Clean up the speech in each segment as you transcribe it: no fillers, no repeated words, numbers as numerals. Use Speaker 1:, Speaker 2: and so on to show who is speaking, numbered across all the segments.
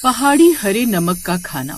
Speaker 1: पहाड़ी हरे नमक का खाना।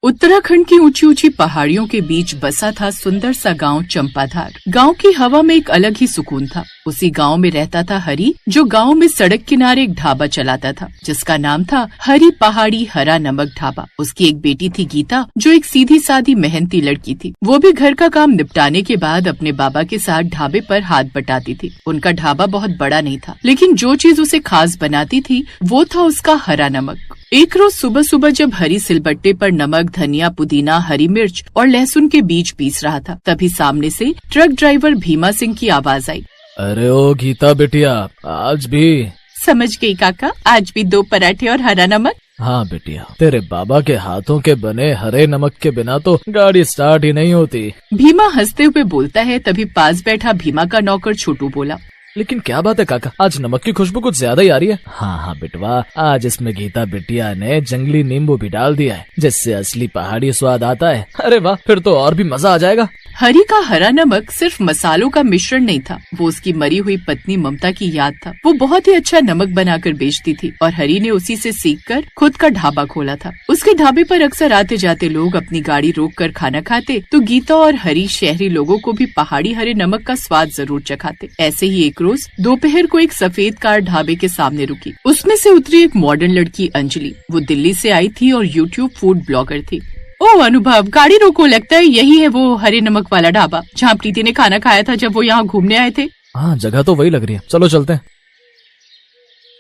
Speaker 1: उत्तराखंड की ऊंची ऊंची पहाड़ियों के बीच बसा था सुंदर सा गांव चंपाधार। गांव की हवा में एक अलग ही सुकून था। उसी गांव में रहता था हरी, जो गांव में सड़क किनारे एक ढाबा चलाता था जिसका नाम था हरी पहाड़ी हरा नमक ढाबा। उसकी एक बेटी थी गीता, जो एक सीधी सादी मेहनती लड़की थी। वो भी घर का काम निपटाने के बाद अपने बाबा के साथ ढाबे पर हाथ बटाती थी। उनका ढाबा बहुत बड़ा नहीं था, लेकिन जो चीज उसे खास बनाती थी वो था उसका हरा नमक। एक रोज सुबह सुबह जब हरी सिलबट्टे पर नमक, धनिया, पुदीना, हरी मिर्च और लहसुन के बीज पीस रहा था, तभी सामने से ट्रक ड्राइवर भीमा सिंह की आवाज आई।
Speaker 2: अरे ओ गीता बिटिया, आज भी?
Speaker 1: समझ गई काका, आज भी 2 पराठे और हरा नमक।
Speaker 2: हाँ बिटिया, तेरे बाबा के हाथों के बने हरे नमक के बिना तो गाड़ी स्टार्ट ही नहीं होती।
Speaker 1: भीमा हंसते हुए बोलता है। तभी पास बैठा भीमा का नौकर छोटू बोला,
Speaker 2: लेकिन क्या बात है काका, आज नमक की खुशबू कुछ ज्यादा ही आ रही है। हाँ बिटवा, आज इसमें गीता बिटिया ने जंगली नींबू भी डाल दिया है, जिससे असली पहाड़ी स्वाद आता है। अरे वाह, फिर तो और भी मजा आ जाएगा।
Speaker 1: हरी का हरा नमक सिर्फ मसालों का मिश्रण नहीं था, वो उसकी मरी हुई पत्नी ममता की याद था। वो बहुत ही अच्छा नमक बनाकर बेचती थी और हरी ने उसी से सीखकर खुद का ढाबा खोला था। उसके ढाबे पर अक्सर आते जाते लोग अपनी गाड़ी रोककर खाना खाते, तो गीता और हरी शहरी लोगों को भी पहाड़ी हरे नमक का स्वाद जरूर चखाते। ऐसे ही एक रोज दोपहर को एक सफेद कार ढाबे के सामने रुकी। उसमें से उतरी एक मॉडर्न लड़की अंजलि। वो दिल्ली से आई थी और यूट्यूब फूड ब्लॉगर थी। ओ अनुभव, गाड़ी रोको, लगता है यही है वो हरे नमक वाला ढाबा जहाँ प्रीति ने खाना खाया था जब वो यहाँ घूमने आए थे।
Speaker 2: हाँ, जगह तो वही लग रही है, चलो चलते हैं।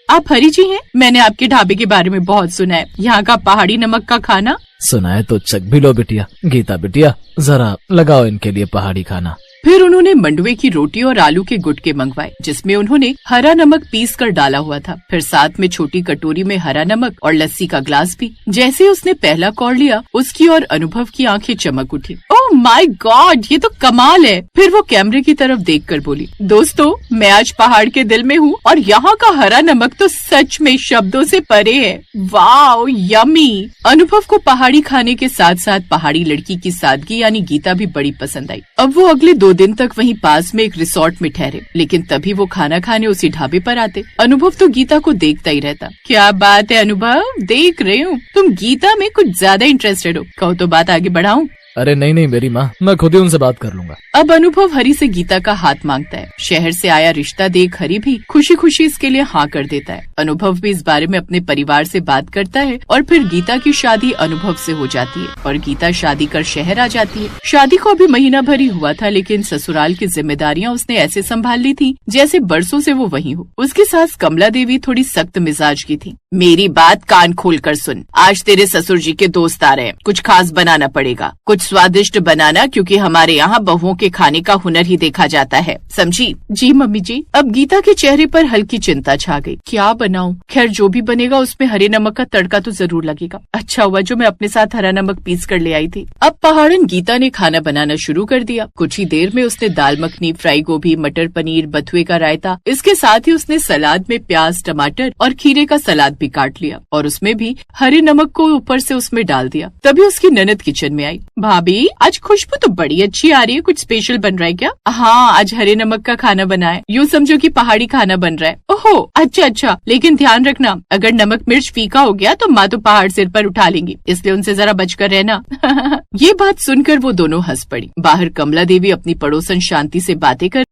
Speaker 1: आप हरी जी हैं? मैंने आपके ढाबे के बारे में बहुत सुना है। यहाँ का पहाड़ी नमक का खाना।
Speaker 2: सुना है तो चख भी लो बिटिया। गीता बिटिया, जरा लगाओ इनके लिए पहाड़ी खाना।
Speaker 1: फिर उन्होंने मंडुए की रोटी और आलू के गुटके मंगवाए, जिसमें उन्होंने हरा नमक पीस कर डाला हुआ था। फिर साथ में छोटी कटोरी में हरा नमक और लस्सी का ग्लास भी। जैसे ही उसने पहला कौर लिया, उसकी और अनुभव की आंखें चमक उठी। ओह माय गॉड, ये तो कमाल है। फिर वो कैमरे की तरफ देखकर बोली, दोस्तों, मैं आज पहाड़ के दिल में हूँ और यहाँ का हरा नमक तो सच में शब्दों से परे है। Wow, yummy. अनुभव को पहाड़ी खाने के साथ साथ पहाड़ी लड़की की सादगी यानी गीता भी बड़ी पसंद आई। अब वो अगले 2 दिन तक वहीं पास में एक रिसोर्ट में ठहरे, लेकिन तभी वो खाना खाने उसी ढाबे पर आते। अनुभव तो गीता को देखता ही रहता। क्या बात है अनुभव, देख रही हूँ तुम गीता में कुछ ज्यादा इंटरेस्टेड हो। कहो तो बात आगे बढ़ाऊं?
Speaker 2: अरे नहीं मेरी माँ, मैं खुद ही उनसे बात कर लूंगा।
Speaker 1: अब अनुभव हरी से गीता का हाथ मांगता है। शहर से आया रिश्ता देख हरी भी खुशी खुशी इसके लिए हाँ कर देता है। अनुभव भी इस बारे में अपने परिवार से बात करता है और फिर गीता की शादी अनुभव से हो जाती है और गीता शादी कर शहर आ जाती है। शादी को अभी महीना भर ही हुआ था, लेकिन ससुराल की जिम्मेदारियाँ उसने ऐसे संभाल ली थी जैसे बरसों से वो वहीं हो। उसकी सास कमला देवी थोड़ी सख्त मिजाज की थी। मेरी बात कान खोल कर सुन, आज तेरे ससुर जी के दोस्त आ रहे हैं। कुछ खास बनाना पड़ेगा, कुछ स्वादिष्ट बनाना, क्योंकि हमारे यहाँ बहुओं के खाने का हुनर ही देखा जाता है, समझी? जी मम्मी जी। अब गीता के चेहरे पर हल्की चिंता छा गई। क्या बनाऊं? खैर जो भी बनेगा उसमें हरे नमक का तड़का तो जरूर लगेगा। अच्छा हुआ जो मैं अपने साथ हरा नमक पीस कर ले आई थी। अब पहाड़न गीता ने खाना बनाना शुरू कर दिया। कुछ ही देर में उसने दाल मखनी, फ्राई गोभी, मटर पनीर, बथुए का रायता, इसके साथ ही उसने सलाद में प्याज, टमाटर और खीरे का सलाद भी काट लिया और उसमें भी हरे नमक को ऊपर से उसमें डाल दिया। तभी उसकी ननद किचन में आई। भाभी, आज खुशबू तो बड़ी अच्छी आ रही है, कुछ स्पेशल बन रहा है क्या? हाँ, आज हरे नमक का खाना बना है। यूँ समझो कि पहाड़ी खाना बन रहा है। ओहो, अच्छा, लेकिन ध्यान रखना, अगर नमक मिर्च फीका हो गया तो माँ तो पहाड़ सिर पर उठा लेंगी, इसलिए उनसे जरा बचकर रहना। ये बात सुनकर वो दोनों हंस पड़ी। बाहर कमला देवी अपनी पड़ोसन शांति से बातें कर।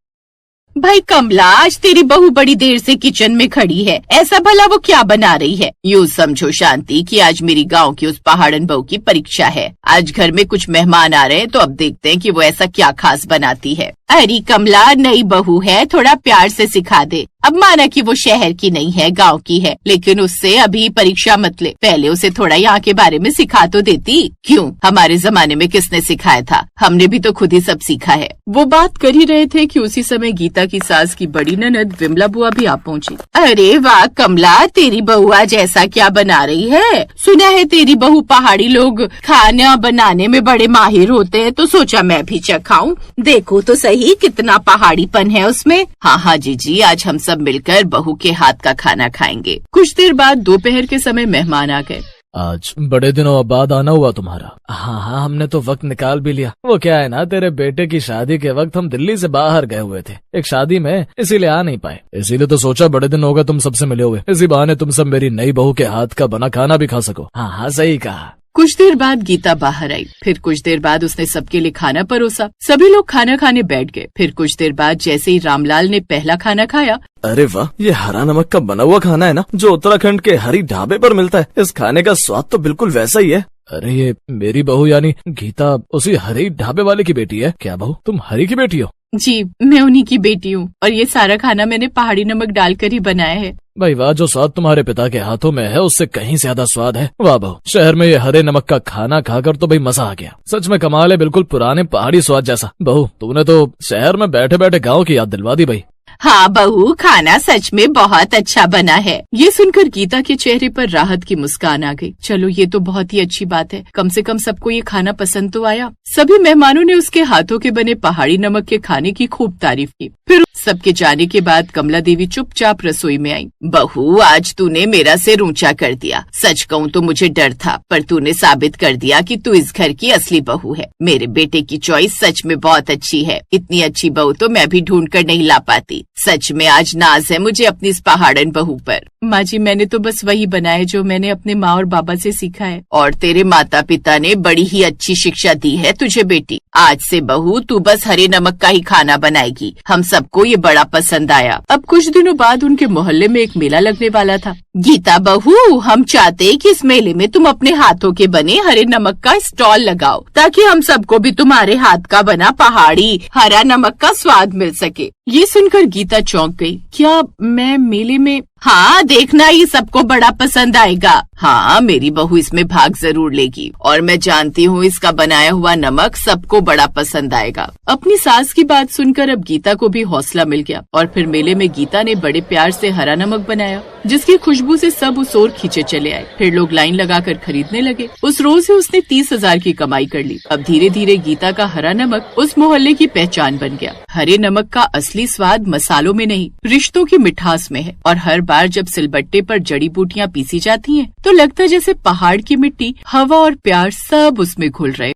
Speaker 1: भाई कमला, आज तेरी बहू बड़ी देर से किचन में खड़ी है, ऐसा भला वो क्या बना रही है? यूँ समझो शांति कि आज मेरी गांव की उस पहाड़न बहू की परीक्षा है। आज घर में कुछ मेहमान आ रहे हैं, तो अब देखते हैं कि वो ऐसा क्या खास बनाती है। अरे कमला, नई बहू है, थोड़ा प्यार से सिखा दे। अब माना कि वो शहर की नहीं है, गांव की है, लेकिन उससे अभी परीक्षा मत ले। पहले उसे थोड़ा यहाँ के बारे में सिखा तो देती। क्यों, हमारे जमाने में किसने सिखाया था? हमने भी तो खुद ही सब सीखा है। वो बात कर ही रहे थे कि उसी समय गीता की सास की बड़ी ननद विमला बुआ भी आ पहुंची। अरे वाह कमला, तेरी बहू आज ऐसा क्या बना रही है? सुना है तेरी बहू पहाड़ी लोग खाना बनाने में बड़े माहिर होते हैं, तो सोचा मैं भी चखाऊं। देखो तो सही कितना पहाड़ीपन है उसमें। हाँ जीजी, आज हम सब मिलकर बहू के हाथ का खाना खाएंगे। कुछ देर बाद दोपहर के समय मेहमान आ गए।
Speaker 2: आज बड़े दिनों बाद आना हुआ तुम्हारा। हाँ हाँ, हमने तो वक्त निकाल भी लिया। वो क्या है ना, तेरे बेटे की शादी के वक्त हम दिल्ली से बाहर गए हुए थे एक शादी में, इसीलिए आ नहीं पाए। इसीलिए तो सोचा बड़े दिन हो गए तुम सबसे मिले हुए, इसी बहाने तुम सब मेरी नई बहू के हाथ का बना खाना भी खा सको। हाँ हाँ, सही कहा।
Speaker 1: कुछ देर बाद गीता बाहर आई। फिर कुछ देर बाद उसने सबके लिए खाना परोसा। सभी लोग खाना खाने बैठ गए। फिर कुछ देर बाद जैसे ही रामलाल ने पहला खाना खाया,
Speaker 3: अरे वाह, ये हरा नमक का बना हुआ खाना है ना, जो उत्तराखंड के हरी ढाबे पर मिलता है। इस खाने का स्वाद तो बिल्कुल वैसा ही है।
Speaker 2: अरे ये मेरी बहू यानी गीता उसी हरी ढाबे वाले की बेटी है क्या? बहू तुम हरी की बेटी हो?
Speaker 1: जी, मैं उन्हीं की बेटी हूँ और ये सारा खाना मैंने पहाड़ी नमक डालकर ही बनाया है।
Speaker 2: भाई वाह, जो स्वाद तुम्हारे पिता के हाथों में है उससे कहीं ज्यादा स्वाद है। वाह बहू, शहर में ये हरे नमक का खाना खाकर तो भाई मजा आ गया। सच में कमाल है, बिल्कुल पुराने पहाड़ी स्वाद जैसा। बहू तूने तो शहर में बैठे बैठे गाँव की याद दिलवा दी भाई।
Speaker 1: हाँ बहू, खाना सच में बहुत अच्छा बना है। ये सुनकर गीता के चेहरे पर राहत की मुस्कान आ गई। चलो ये तो बहुत ही अच्छी बात है, कम से कम सबको ये खाना पसंद तो आया। सभी मेहमानों ने उसके हाथों के बने पहाड़ी नमक के खाने की खूब तारीफ की। फिर सबके जाने के बाद कमला देवी चुपचाप रसोई में आई। बहू, आज तूने मेरा सिर ऊंचा कर दिया। सच कहूँ तो मुझे डर था, पर तूने साबित कर दिया कि तू इस घर की असली बहू है। मेरे बेटे की चॉइस सच में बहुत अच्छी है। इतनी अच्छी बहू तो मैं भी ढूंढ कर नहीं ला पाती। सच में आज नाज है मुझे अपनी इस पहाड़न बहू पर। माँ जी, मैंने तो बस वही बनाया जो मैंने अपने माँ और बाबा से सीखा है। और तेरे माता पिता ने बड़ी ही अच्छी शिक्षा दी है तुझे बेटी। आज से बहू तू बस हरे नमक का ही खाना बनाएगी। हम सबको ये बड़ा पसंद आया। अब कुछ दिनों बाद उनके मोहल्ले में एक मेला लगने वाला था। गीता बहू, हम चाहते हैं कि इस मेले में तुम अपने हाथों के बने हरे नमक का स्टॉल लगाओ, ताकि हम सबको भी तुम्हारे हाथ का बना पहाड़ी हरा नमक का स्वाद मिल सके। ये सुनकर गीता चौंक गई। क्या मैं मेले में? हाँ, देखना ये सबको बड़ा पसंद आएगा। हाँ, मेरी बहू इसमें भाग जरूर लेगी और मैं जानती हूँ इसका बनाया हुआ नमक सबको बड़ा पसंद आएगा। अपनी सास की बात सुनकर अब गीता को भी हौसला मिल गया और फिर मेले में गीता ने बड़े प्यार से हरा नमक बनाया, जिसकी खुशबू से सब उस ओर खींचे चले आए। फिर लोग लाइन लगाकर खरीदने लगे। उस रोज से उसने 30,000 की कमाई कर ली। अब धीरे धीरे गीता का हरा नमक उस मोहल्ले की पहचान बन गया। हरे नमक का असली स्वाद मसालों में नहीं, रिश्तों की मिठास में है। और हर बार जब सिलबट्टे पर जड़ी बूटियां पीसी जाती हैं, तो लगता है जैसे पहाड़ की मिट्टी, हवा और प्यार सब उसमें घुल रहे।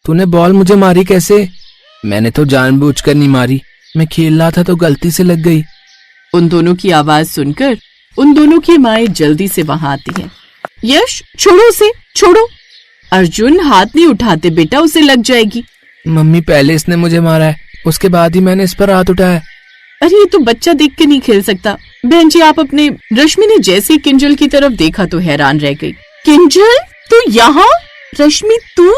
Speaker 4: तूने बॉल मुझे मारी कैसे? मैंने तो जानबूझकर नहीं मारी, मैं खेल रहा था तो गलती से लग गई।
Speaker 1: उन दोनों की आवाज सुनकर उन दोनों की माएं जल्दी से वहां आती हैं। यश, छोड़ो उसे, छोड़ो। अर्जुन, हाथ नहीं उठाते बेटा, उसे लग जाएगी।
Speaker 4: मम्मी, पहले इसने मुझे मारा है, उसके बाद ही मैंने इस पर हाथ उठाया।
Speaker 1: अरे ये तो बच्चा देख के नहीं खेल सकता। बहन जी आप अपने। रश्मि ने जैसे किंजल की तरफ देखा तो हैरान रह गई। किंजल, तू यहाँ? रश्मि तू?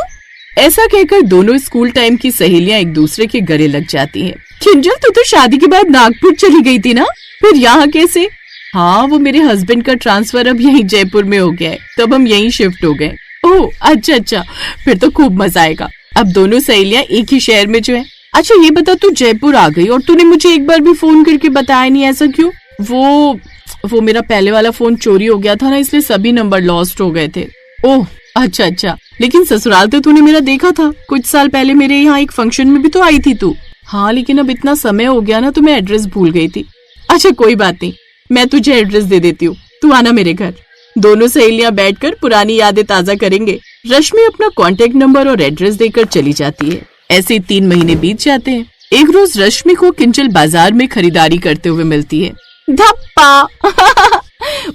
Speaker 1: ऐसा कहकर दोनों स्कूल टाइम की सहेलियां एक दूसरे के गले लग जाती हैं। किंजल, तू तो शादी के बाद नागपुर चली गई थी ना, फिर यहाँ कैसे? हाँ, वो मेरे हस्बैंड का ट्रांसफर अब यहीं जयपुर में हो गया है, तब हम यहीं शिफ्ट हो गए। ओह अच्छा, फिर तो खूब मजा आएगा। अब दोनों सहेलियां एक ही शहर में जो है। अच्छा ये बता, तू जयपुर आ गई और तूने मुझे एक बार भी फोन करके बताया नहीं, ऐसा क्यों? वो मेरा पहले वाला फोन चोरी हो गया था ना, इसलिए सभी नंबर लॉस्ट हो गए थे। ओह अच्छा, लेकिन ससुराल तो तूने मेरा देखा था। कुछ साल पहले मेरे यहाँ एक फंक्शन में भी तो आई थी तू। हाँ, लेकिन अब इतना समय हो गया ना तो मैं एड्रेस भूल गई थी। अच्छा कोई बात नहीं, मैं तुझे एड्रेस दे देती हूँ, तू आना मेरे घर। दोनों सहेलियां बैठकर पुरानी यादें ताजा करेंगे। रश्मि अपना कांटेक्ट नंबर और एड्रेस देकर चली जाती है। ऐसे 3 महीने बीत जाते हैं। एक रोज रश्मि को किंजल बाजार में खरीदारी करते हुए मिलती है। धप्पा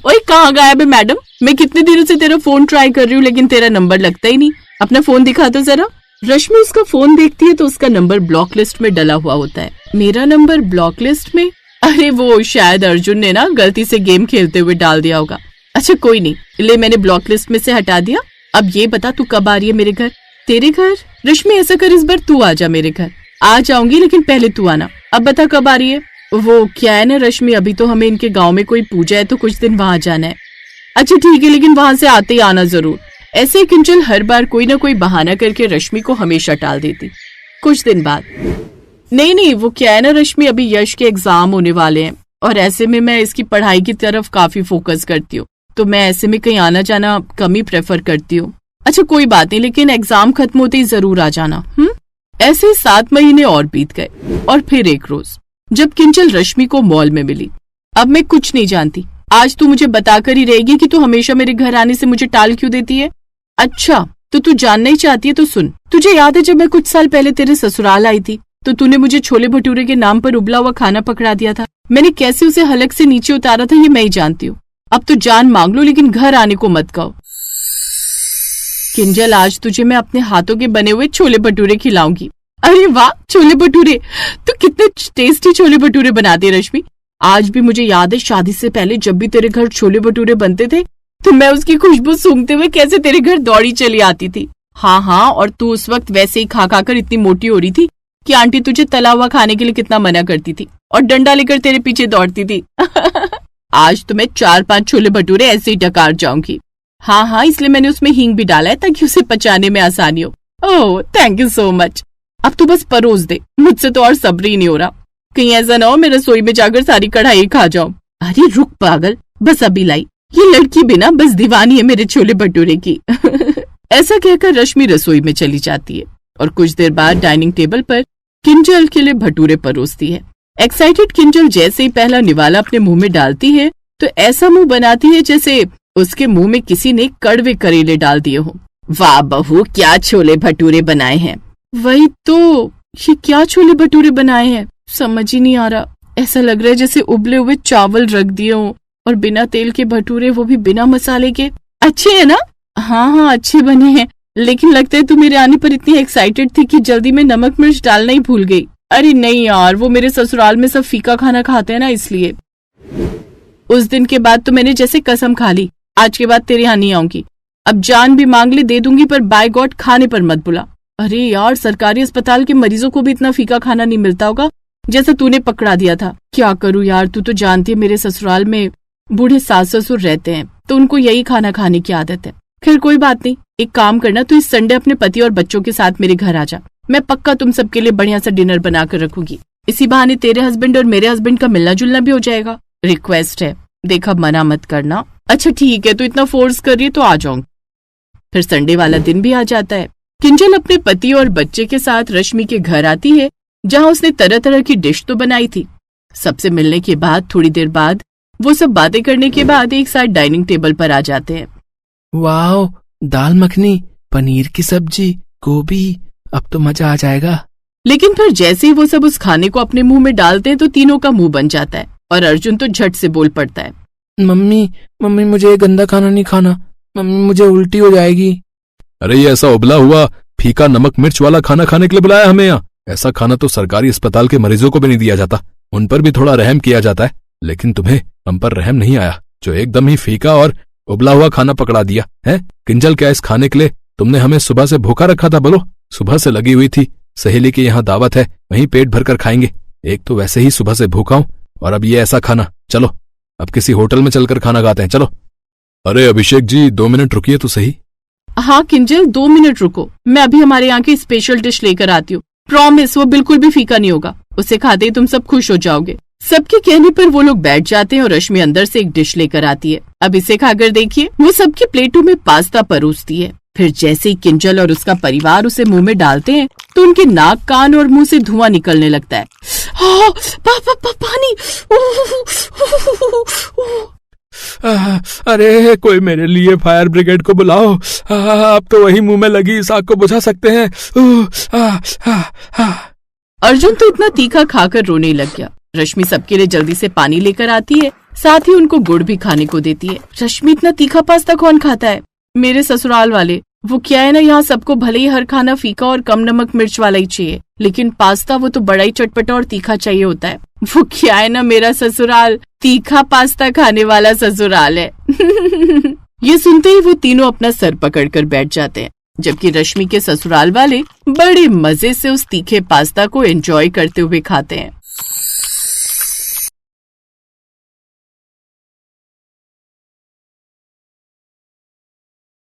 Speaker 1: ओए, कहाँ गायब है मैडम? मैं कितने दिनों से तेरा फोन ट्राई कर रही हूँ, लेकिन तेरा नंबर लगता ही नहीं। अपना फोन दिखा दो जरा। रश्मि उसका फोन देखती है तो उसका नंबर ब्लॉक लिस्ट में डला हुआ होता है। मेरा नंबर ब्लॉक लिस्ट में? अरे वो शायद अर्जुन ने ना गलती से गेम खेलते हुए डाल दिया होगा। अच्छा कोई नहीं, ले मैंने ब्लॉक लिस्ट में से हटा दिया। अब ये बता तू कब आ रही है मेरे घर? तेरे घर? रश्मि ऐसा कर, इस बार तू आ जा मेरे घर। आ जाऊंगी, लेकिन पहले तू आना। अब बता कब आ रही है? वो क्या है ना रश्मि, अभी तो हमें इनके गांव में कोई पूजा है तो कुछ दिन वहां जाना है। अच्छा ठीक है, लेकिन वहां से आते ही आना जरूर। ऐसे किंजल हर बार कोई ना कोई बहाना करके रश्मि को हमेशा टाल देती। कुछ दिन बाद, नहीं वो क्या है ना रश्मि, अभी यश के एग्जाम होने वाले हैं और ऐसे में मैं इसकी पढ़ाई की तरफ काफी फोकस करती हूँ, तो मैं ऐसे में कहीं आना जाना कम ही प्रेफर करती हूँ। अच्छा कोई बात नहीं, लेकिन एग्जाम खत्म होते ही जरूर आ जाना। ऐसे 7 महीने और बीत गए और फिर एक रोज जब किंजल रश्मि को मॉल में मिली। अब मैं कुछ नहीं जानती, आज तू मुझे बताकर ही रहेगी कि तू हमेशा मेरे घर आने से मुझे टाल क्यों देती है। अच्छा, तो तू जानना ही चाहती है तो सुन। तुझे याद है जब मैं कुछ साल पहले तेरे ससुराल आई थी तो तूने मुझे छोले भटूरे के नाम पर उबला हुआ खाना पकड़ा दिया था। मैंने कैसे उसे हलक से नीचे उतारा था ये मैं ही जानती हूँ। अब तो जान मांग लो लेकिन घर आने को मत कहो। किंजल, आज तुझे मैं अपने हाथों के बने हुए छोले भटूरे खिलाऊंगी। अरे वाह, छोले भटूरे! तो कितने टेस्टी छोले भटूरे बनाती है रश्मि। आज भी मुझे याद है शादी से पहले जब भी तेरे घर छोले भटूरे बनते थे तो मैं उसकी खुशबू सूंघते हुए कैसे तेरे घर दौड़ी चली आती थी। हाँ, और तू उस वक्त वैसे ही खा खा कर इतनी मोटी हो रही थी कि आंटी तुझे तला हुआ खाने के लिए कितना मना करती थी और डंडा लेकर तेरे पीछे दौड़ती थी। आज तो मैं 4-5 छोले भटूरे ऐसे ही डकार जाऊंगी। हाँ, इसलिए मैंने उसमें हींग भी डाला है ताकि उसे पचाने में आसानी हो। ओह, थैंक यू सो मच। अब तू बस परोस दे, मुझसे तो और सब्र ही नहीं हो रहा। कहीं ऐसा ना हो मैं रसोई में जाकर सारी कढ़ाई खा जाऊं। अरे रुक पागल, बस अभी लाई। ये लड़की भी ना बस दीवानी है मेरे छोले भटूरे की। ऐसा कहकर रश्मि रसोई में चली जाती है और कुछ देर बाद डाइनिंग टेबल पर किंजल के लिए भटूरे परोसती है। एक्साइटेड किंजल जैसे ही पहला निवाला अपने मुंह में डालती है तो ऐसा मुंह बनाती है जैसे उसके मुंह में किसी ने कड़वे करेले डाल दिए हो। वाह बहू, क्या छोले भटूरे बनाए हैं। वही तो, ये क्या छोले भटूरे बनाए हैं समझ ही नहीं आ रहा। ऐसा लग रहा है जैसे उबले हुए चावल रख दिए हो और बिना तेल के भटूरे, वो भी बिना मसाले के। अच्छे है ना? हाँ, अच्छे बने हैं, लेकिन लगता है तू मेरे आने पर इतनी एक्साइटेड थी कि जल्दी में नमक मिर्च डालना ही भूल गई। अरे नहीं यार, वो मेरे ससुराल में सब फीका खाना खाते हैं ना, इसलिए। उस दिन के बाद तो मैंने जैसे कसम खा ली, आज के बाद तेरे यहाँ नहीं आऊंगी। अब जान भी मांग ले दे दूंगी, पर बाय गॉड खाने पर मत बुला। अरे यार, सरकारी अस्पताल के मरीजों को भी इतना फीका खाना नहीं मिलता होगा जैसा तूने पकड़ा दिया था। क्या करूँ यार, तू तो जानती है मेरे ससुराल में बूढ़े सास ससुर रहते हैं तो उनको यही खाना खाने की आदत है। खैर कोई बात नहीं, एक काम करना, तू इस संडे अपने पति और बच्चों के साथ मेरे घर आ जा। मैं पक्का तुम सबके लिए बढ़िया सा डिनर बना कर रखूंगी। इसी बहाने तेरे हस्बैंड और मेरे हस्बैंड का मिलना जुलना भी हो जाएगा। रिक्वेस्ट है, देखा मना मत करना। अच्छा ठीक है, तो इतना फोर्स कर रही है तो आ जाऊंगी। फिर संडे वाला दिन भी आ जाता है। किंजल अपने पति और बच्चे के साथ रश्मि के घर आती है जहाँ उसने तरह तरह की डिश तो बनाई थी। सबसे मिलने के बाद थोड़ी देर बाद वो सब बातें करने के बाद एक साथ डाइनिंग टेबल पर आ जाते हैं।
Speaker 4: वाह, दाल मखनी, पनीर की सब्जी, गोभी, अब तो मजा आ जाएगा।
Speaker 1: लेकिन फिर जैसे ही वो सब उस खाने को अपने मुंह में डालते हैं तो तीनों का मुंह बन जाता है और अर्जुन तो झट से बोल पड़ता है,
Speaker 4: मम्मी मुझे ये गंदा खाना नहीं खाना, मम्मी मुझे उल्टी हो जाएगी।
Speaker 5: अरे ये ऐसा उबला हुआ फीका नमक मिर्च वाला खाना खाने के लिए बुलाया हमें यहाँ? ऐसा खाना तो सरकारी अस्पताल के मरीजों को भी नहीं दिया जाता, उन पर भी थोड़ा रहम किया जाता है, लेकिन तुम्हें हम पर रहम नहीं आया जो एकदम ही फीका और उबला हुआ खाना पकड़ा दिया है। किंजल, क्या इस खाने के लिए तुमने हमें सुबह से भूखा रखा था? बोलो, सुबह से लगी हुई थी, सहेली के यहाँ दावत है, वहीं पेट भर कर खाएंगे। एक तो वैसे ही सुबह से भूखा हूं और अब ये ऐसा खाना। चलो अब किसी होटल में चलकर खाना खाते हैं, चलो। अरे अभिषेक जी, 2 मिनट रुकिए तो सही।
Speaker 1: हाँ किंजल, 2 मिनट रुको, मैं अभी हमारे यहाँ की स्पेशल डिश लेकर आती हूँ। प्रॉमिस वो बिल्कुल भी फीका नहीं होगा, उसे खाते ही तुम सब खुश हो जाओगे। सबके कहने पर वो लोग बैठ जाते हैं और रश्मि अंदर से एक डिश लेकर आती है। अब इसे खाकर देखिए। वो सबकी प्लेटों में पास्ता परोसती है। फिर जैसे ही किंजल और उसका परिवार उसे मुंह में डालते हैं तो उनके नाक, कान और मुंह से धुआं निकलने लगता है। पानी!
Speaker 5: अरे कोई मेरे लिए फायर ब्रिगेड को बुलाओ, अब तो वही मुंह में लगी इस आग को बुझा सकते हैं।
Speaker 1: अर्जुन तो इतना तीखा खाकर रोने लग गया। रश्मि सबके लिए जल्दी से पानी लेकर आती है, साथ ही उनको गुड़ भी खाने को देती है। रश्मि, इतना तीखा पास्ता कौन खाता है? मेरे ससुराल वाले। वो क्या है ना, यहाँ सबको भले ही हर खाना फीका और कम नमक मिर्च वाला ही चाहिए, लेकिन पास्ता वो तो बड़ा ही चटपटा और तीखा चाहिए होता है। वो क्या है ना, मेरा ससुराल तीखा पास्ता खाने वाला ससुराल है। ये सुनते ही वो तीनों अपना सर पकड़कर बैठ जाते हैं, जबकि रश्मि के ससुराल वाले बड़े मजे से उस तीखे पास्ता को एंजॉय करते हुए खाते हैं।